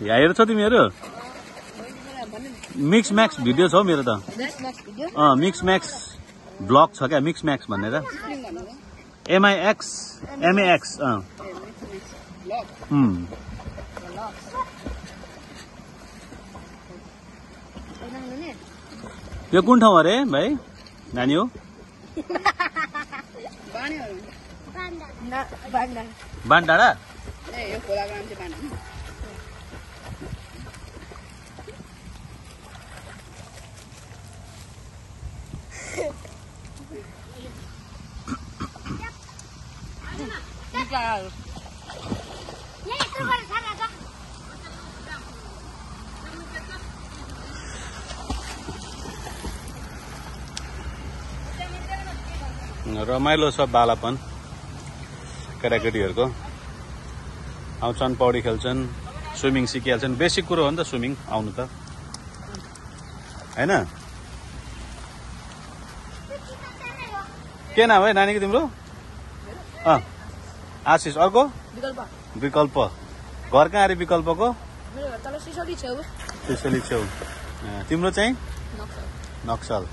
यहाँ हेर्छौ तिमीहरू mix Max video छ मेरो त मिक्स म्याक्स ब्लग छ क्या मिक्स म्याक्स भनेर MIX यो कुन ठाउँ अरे भाइ नानी हो बानडाँडा रमाइलो छ बालापन केटाकेटीहरूको आउँछन् पौडी खेल्छन् स्विमिङ सिकिहाल्छन् बेसिक कुरो हो नि त स्विमिङ आउनु त हैन के नाम है नानीको तिम्रो आशिष अर्को विकल्प घर कहाँ अरे विकल्पको सिसोली छेउ तिम्रो चाहिँ नक्सल